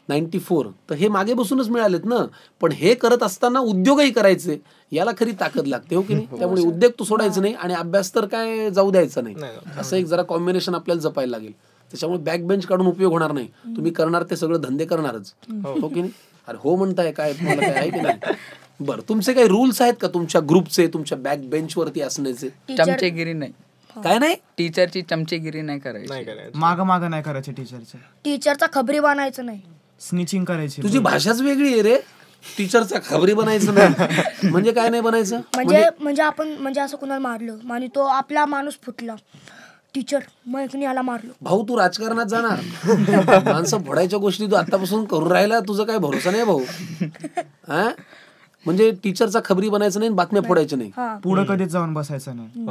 A: 94, तर हे मागे बसूनच मिळालेत ना. पण हे करत असताना उद्योगही करायचे, याला खरी ताकद लागते, हो की नाही? त्यामुळे उद्योग तू सोडायचं नाही आणि अभ्यास तर काय जाऊ द्यायचा नाही. असं एक जरा कॉम्बिनेशन आपल्याला जपायला लागेल. त्याच्यामुळे बॅक बेंच काढून उपयोग होणार नाही. तुम्ही करणार ते सगळं धंदे करणारच, हो की नाही? अरे हो म्हणताय काय, तुम्हाला काय आहे की नाही? बरं, तुमचे काही रूल्स आहेत का तुमच्या ग्रुपचे, तुमच्या बॅक बेंच वरती असण्याचे?
B: चमचेगिरी नाही.
A: काय नाही?
B: टीचरची चमचेगिरी नाही करायची,
C: माग नाही करायचे
D: टीचरचा खबरी बनायचं नाही,
C: स्निचिंग करायची.
A: तुझी भाषाच वेगळी आहे रे. टीचरचा खबरी बनायचं नाही म्हणजे काय नाही बनायचं?
D: म्हणजे आपण म्हणजे असं कुणाला मारलं आणि तो आपला माणूस फुटला, टीचर मग याला मारलो.
A: भाऊ तू राजकारणात जाणार, माणसं फोडायच्या गोष्टी तू आतापासून करून राहिला, तुझं काय भरोसा नाही भाऊ. हा म्हणजे टीचरचा खबरी बनायचं नाही, बातम्या फोडायच्या नाही,
C: पुढे कधीच जाऊन बसायचं नाही.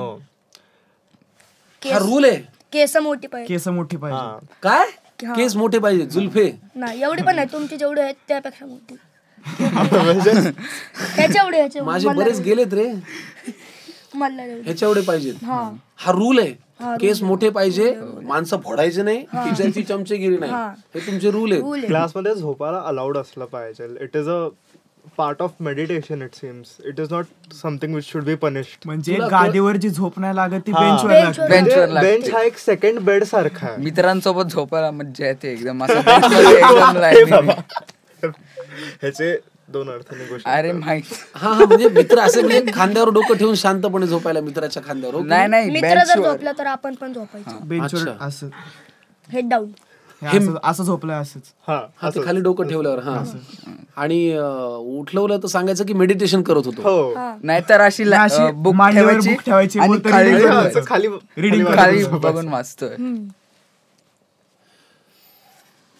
A: हा रूल आहे.
D: केस मोठी पाहिजे,
A: काय केस मोठे पाहिजे, जुल्फे
D: नाही एवढी पण नाही, तुमची जेवढी आहेत त्यापेक्षा मोठी.
A: माझे बरेच गेलेत रे, ह्याच्या एवढे पाहिजेत. हा रूल आहे. केस मोठे पाहिजे, माणसं फोडायचे नाही, टीचरची चमचेगिरी नाही, हे तुमचे रूल आहेत.
E: क्लासमध्ये झोपायला अलाउड असलं पाहिजे. It is a part of meditation. It seems it is not something which should be punished.
C: म्हणजे गादीवर जी झोप नाही लागत ती बेंचवर लागते.
E: बेंच हा एक सेकंड बेड सारखा आहे.
B: मित्रांसोबत झोपायला मज्जा येते एकदम असं.
E: ह्याचे दोन अर्थाने गोष्ट.
B: अरे माहित.
A: हा म्हणजे मित्र असे म्हणजे खांद्यावर डोकं ठेवून शांतपणे झोपायला मित्राच्या खांद्यावर.
B: नाही
D: मित्र जर झोपला तर आपण पण झोपायचं
C: बेंचवर असं
D: हेड डाऊन,
C: असं झोपलंय असंच.
A: हा ते खाली डोकं ठेवल्यावर. हा आणि उठलवलं तर सांगायचं की मेडिटेशन करत होतो.
B: नाहीतर अशी बुक ठेवायची खाली बघून वाचतोय.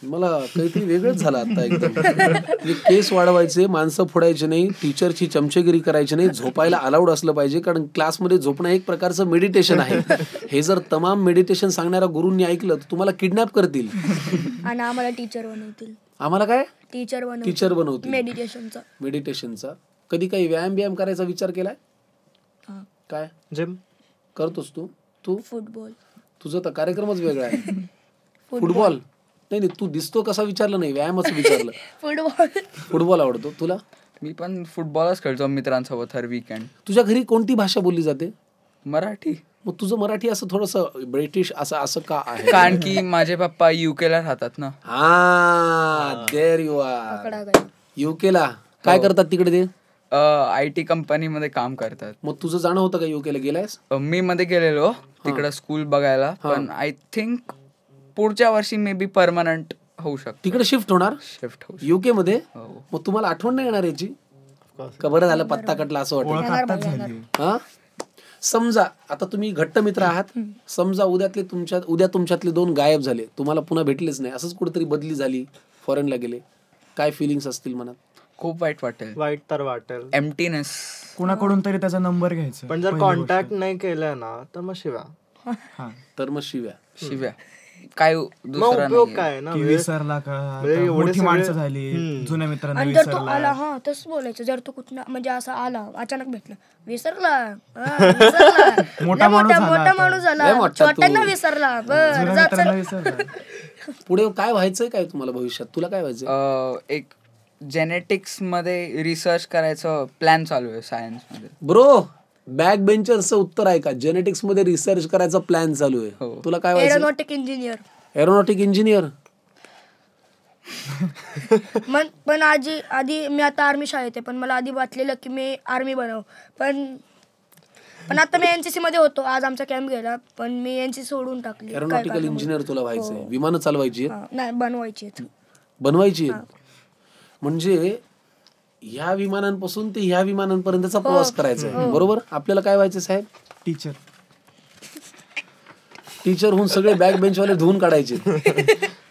A: मला काहीतरी वेगळंच झालं आता एकदम. केस वाढवायचे, माणसं फोडायचे नाही, टीचरची चमचेगिरी करायची नाही, झोपायला अलाउड असलं पाहिजे, कारण क्लासमध्ये झोपणं एक प्रकारचं मेडिटेशन आहे. हे जर तमाम मेडिटेशन सांगणाऱ्या गुरूंनी ऐकलं तर तुम्हाला किडनॅप करतील
D: आणि आम्हाला टीचर बनवतील.
A: आम्हाला काय
D: टीचर बनवतील
A: मेडिटेशनचा. कधी काही व्यायाम करायचा विचार केलाय? काय
E: जिम
A: करतोस तू?
D: फुटबॉल.
A: तुझा तर कार्यक्रमच वेगळा आहे. फुटबॉल नाही, तू दिसतो कसा विचारलं नाही, व्यायामच विचारलं. फुटबॉल आवडतो तुला?
B: मी पण फुटबॉलच खेळतो मित्रांसोबत हर वीकेंड.
A: तुझ्या घरी कोणती भाषा बोलली जाते?
B: मराठी.
A: मग तुझं मराठी असं थोडस ब्रिटिश असं का आहे?
B: कारण की माझे पप्पा UK ला राहतात ना.
A: हा देअर यू आर. UK ला काय करतात तिकडे ते?
B: IT कंपनीमध्ये काम करतात.
A: मग तुझं जाणं होतं का UK ला? गेलायस?
B: मी मध्ये गेलेलो तिकडे स्कूल बघायला, पण आय थिंक पुढच्या वर्षी मे बी परमनंट होऊ शकतो.
A: तिकडे शिफ्ट होणार UK मध्ये? मग तुम्हाला आठवण नाही येणार याची का? बरं झालं पत्ता कटला असं वाटतं. हा समजा आता तुम्ही घट्ट मित्र आहात, समजा उद्या तुमच्यातले 2 गायब झाले, तुम्हाला पुन्हा भेटलेच नाही, असंच कुठेतरी बदली झाली, फॉरेनला गेले, काय फिलिंग्स असतील मनात?
B: खूप वाईट वाटेल.
E: वाईट तर वाटेल,
B: एम्प्टीनेस.
C: कुणाकडून तरी त्याचा नंबर घ्यायचा.
E: पण जर कॉन्टॅक्ट नाही केला ना तर मग
B: शिव्या काय
E: उपयोग काय ना.
C: विसरला का, मोठी माणसं झाली, जुन्या मित्रांना
D: जर तो आला, हा तसं बोलायचं, जर तो कुठं म्हणजे असं आला अचानक भेटला, विसरला मोठा माणूस झाला, छोट्यांना विसरला,
A: पुढे काय व्हायचंय काय तुम्हाला भविष्यात? तुला काय व्हायचंय?
B: एक जेनेटिक्स मध्ये रिसर्च करायचं प्लॅन चालू आहे सायन्स मध्ये.
A: ब्रो बॅक बेंचरचं उत्तर आहे का? जेनेटिक्स मध्ये रिसर्च करायचा प्लॅन चालू आहे. तुला काय व्हायचं?
D: Aeronautic engineer.
A: Aeronautic engineer.
D: पण आधी मी आता आर्मी शाळेत आहे, पण मला आधी वाटलेलं की मी आर्मी बनव, पण आता मी एनसीसी मध्ये होतो. आज आमचा कॅम्प गेला, पण मी एनसीसी सोडून टाकली.
A: एरोनॉटिकल इंजिनियर तुला व्हायचंय? विमानं चालवायची?
D: नाही,
A: बनवायची. म्हणजे ह्या विमानांपासून ते ह्या विमानांपर्यंतचा प्रवास करायचा आहे, बरोबर? आपल्याला काय व्हायचं साहेब? टीचर होऊन सगळे बॅक बेंचवाले धुवून काढायचे.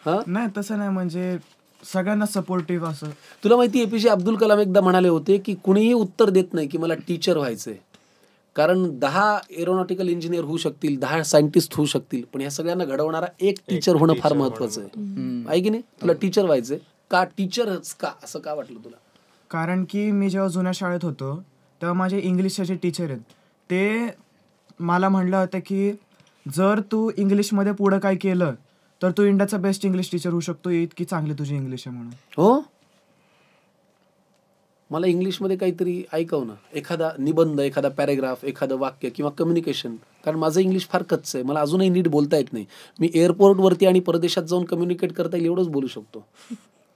C: नाही तसं नाही, म्हणजे सगळ्यांना सपोर्टिव्ह असं.
A: तुला माहिती एपीजे अब्दुल कलाम एकदा म्हणाले होते की कुणीही उत्तर देत नाही की मला टीचर व्हायचंय, कारण 10 एरोनॉटिकल इंजिनियर होऊ शकतील, 10 सायंटिस्ट होऊ शकतील, पण ह्या सगळ्यांना घडवणारा एक टीचर होणं फार महत्वाचं आहे की नाही? तुला टीचर व्हायचंय का? टीचरच का असं का वाटलं तुला?
C: कारण की मी जेव्हा जुन्या शाळेत होतो तेव्हा माझे इंग्लिशचे जे टीचर आहेत ते मला म्हणलं होतं की जर तू इंग्लिशमध्ये पुढं काय केलं तर तू इंडियाचा बेस्ट इंग्लिश टीचर होऊ शकतो, इतकी चांगली तुझी इंग्लिश आहे म्हणून.
A: हो, मला इंग्लिशमध्ये काहीतरी ऐकव ना, एखादा निबंध, एखादा पॅरेग्राफ, एखादं वाक्य किंवा कम्युनिकेशन, कारण माझं इंग्लिश फार कच्चं आहे, मला अजूनही नीट बोलता येत नाही. मी एअरपोर्टवरती आणि परदेशात जाऊन कम्युनिकेट करता येईल एवढंच बोलू शकतो.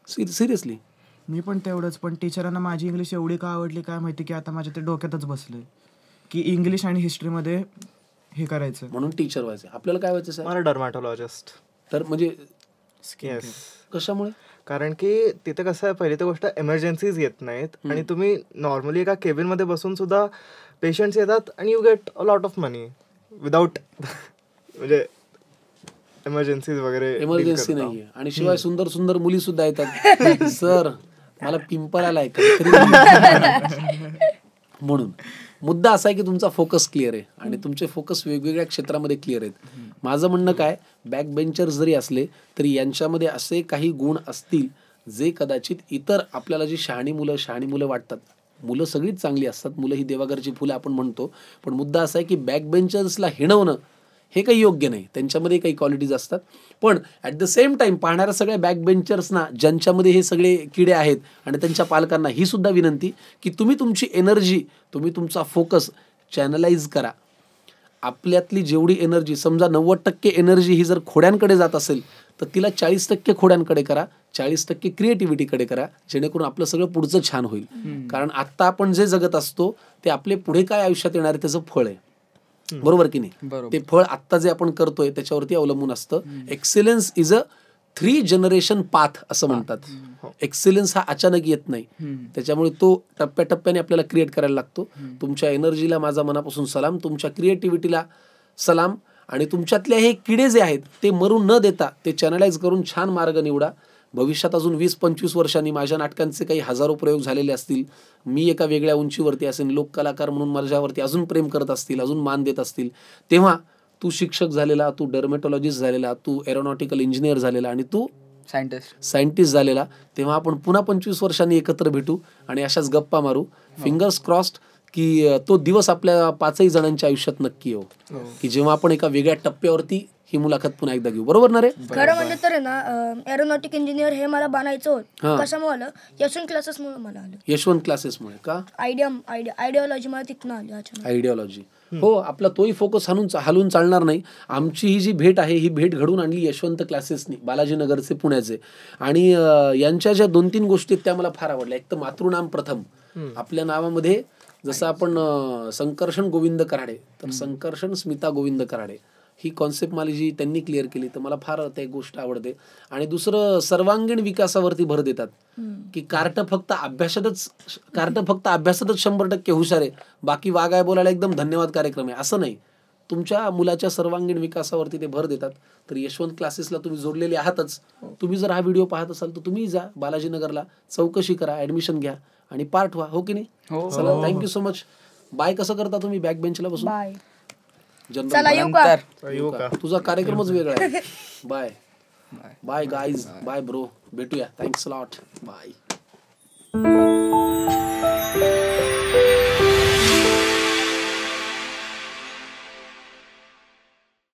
A: सिरियसली
C: मी पण तेवढंच. पण टीचरांना माझी इंग्लिश एवढी का आवडली काय माहिती, की आता माझ्या ते डोक्यातच बसलंय की इंग्लिश आणि हिस्ट्रीमध्ये हे करायचं,
A: म्हणून टीचर व्हायचं. आपल्याला काय व्हायचं सर?
E: मला डर्मॅटॉलॉजिस्ट.
A: तर म्हणजे कशामुळे?
E: कारण की तिथे कसं आहे, पहिली तर गोष्ट एमर्जन्सीज येत नाहीत आणि तुम्ही नॉर्मली एका केबिन मध्ये बसून सुद्धा पेशंट्स येतात आणि you get a lot of money without म्हणजे एमर्जन्सीज वगैरे.
A: एमर्जन्सी नाहीये आणि शिवाय सुंदर सुंदर मुली सुद्धा येतात. सर मला पिंपल आलाय म्हणून. मुद्दा असा आहे की तुमचा फोकस क्लिअर आहे आणि तुमचे फोकस वेगवेगळ्या क्षेत्रामध्ये क्लिअर आहेत. माझं म्हणणं काय, बॅक बेंचर जरी असले तरी यांच्यामध्ये असे काही गुण असतील जे कदाचित इतर आपल्याला जी शहाणी मुलं वाटतात. मुलं सगळीच चांगली असतात, मुलं ही देवाघरची फुलं आपण म्हणतो, पण मुद्दा असा आहे की बॅक बेंचर्सला हिणवणं हे काही योग्य नाही. त्यांच्यामध्ये काही क्वालिटीज असतात, पण ॲट द सेम टाइम पाहणाऱ्या सगळ्या बॅक बेंचर्सना ज्यांच्यामध्ये हे सगळे किडे आहेत आणि त्यांच्या पालकांना ही सुद्धा विनंती की तुम्ही तुमची एनर्जी, तुम्ही तुमचा फोकस चॅनलाइज करा. आपल्यातली जेवढी एनर्जी, समजा 90% एनर्जी ही जर खोड्यांकडे जात असेल तर तिला 40% खोड्यांकडे करा, 40% क्रिएटिव्हिटीकडे करा, जेणेकरून आपलं सगळं पुढचं छान होईल. कारण आत्ता आपण जे जगत असतो ते आपले पुढे काय आयुष्यात येणार आहे त्याचं फळ आहे, बरोबर की नाही? ते फळ आत्ता जे आपण करतोय त्याच्यावरती अवलंबून असतं. Excellence is a 3 generation path असं म्हणतात. एक्सेलन्स हा अचानक येत नाही, त्याच्यामुळे तो टप्प्याटप्प्याने आपल्याला क्रिएट करायला लागतो. तुमच्या एनर्जीला माझा मनापासून सलाम, तुमच्या क्रिएटिव्हिटीला सलाम, आणि तुमच्यातले हे किडे जे आहेत ते मरून न देता ते चॅनलाइज करून छान मार्ग निवडा. भविष्यात अजून 20-25 वर्षांनी माझ्या नाटकांचे काही हजारो प्रयोग झालेले असतील, मी एका वेगळ्या उंचीवरती असेल, लोक कलाकार म्हणून माझ्यावरती अजून प्रेम करत असतील, अजून मान देत असतील, तेव्हा तू शिक्षक झालेला, तू डर्मेटॉलॉजिस्ट झालेला, तू एरोनॉटिकल इंजिनियर झालेला आणि तू सायंटिस्ट झालेला, तेव्हा आपण पुन्हा 25 वर्षांनी एकत्र भेटू आणि अशाच गप्पा मारू. फिंगर्स क्रॉस्ड की तो दिवस आपल्या 5ही जणांच्या आयुष्यात नक्की येऊ की जेव्हा आपण एका वेगळ्या टप्प्यावरती ही मुलाखत पुन्हा एकदा घेऊ, बरोबर ना रे?
D: खरं म्हणजे तर ना, एरोनॉटिक इंजिनियर हे मला बनायचं होतं. कशामुळे आलं? यशवंत क्लासेसमुळे मला आलं.
A: यशवंत क्लासेसमुळे का?
D: आयडिओलॉजी मला तिथनं आली.
A: आयडिओलॉजी, हो. आपला तोही फोकस हलून चालणार नाही. आमची ही जी भेट आहे ही भेट घडून आणली यशवंत क्लासेसनी, बालाजीनगरचे, पुण्याचे. आणि यांच्या ज्या 2-3 गोष्टी आहेत त्या मला फार आवडल्या. एक तर मातृनाम प्रथम. आपल्या नावामध्ये जसं आपण संकर्षण गोविंद कराडे, तर संकर्षण स्मिता गोविंद कराडे, ही कॉन्सेप्ट मला जी त्यांनी क्लिअर केली तर मला फार ते गोष्ट आवडते. आणि दुसरं, सर्वांगीण विकासावरती भर देतात की कार्ट फक्त अभ्यासातच 100% हुशार आहे, बाकी वागाय बोलायला एकदम धन्यवाद कार्यक्रम आहे असं नाही. तुमच्या मुलाच्या सर्वांगीण विकासावरती ते भर देतात. तर यशवंत क्लासेसला तुम्ही जोडलेले आहातच. तुम्ही जर हा व्हिडिओ पाहत असाल तर तुम्ही जा बालाजीनगरला, चौकशी करा, ऍडमिशन घ्या आणि पार्ट व्हा, हो की नाही? चला, थँक्यू सो मच. बाय कसं करता तुम्ही बॅक बेंचला बसून? तुझा कार्यक्रमच वेगळा आहे. Bye bye guys, bye bro, भेटूया. Thanks lot, bye.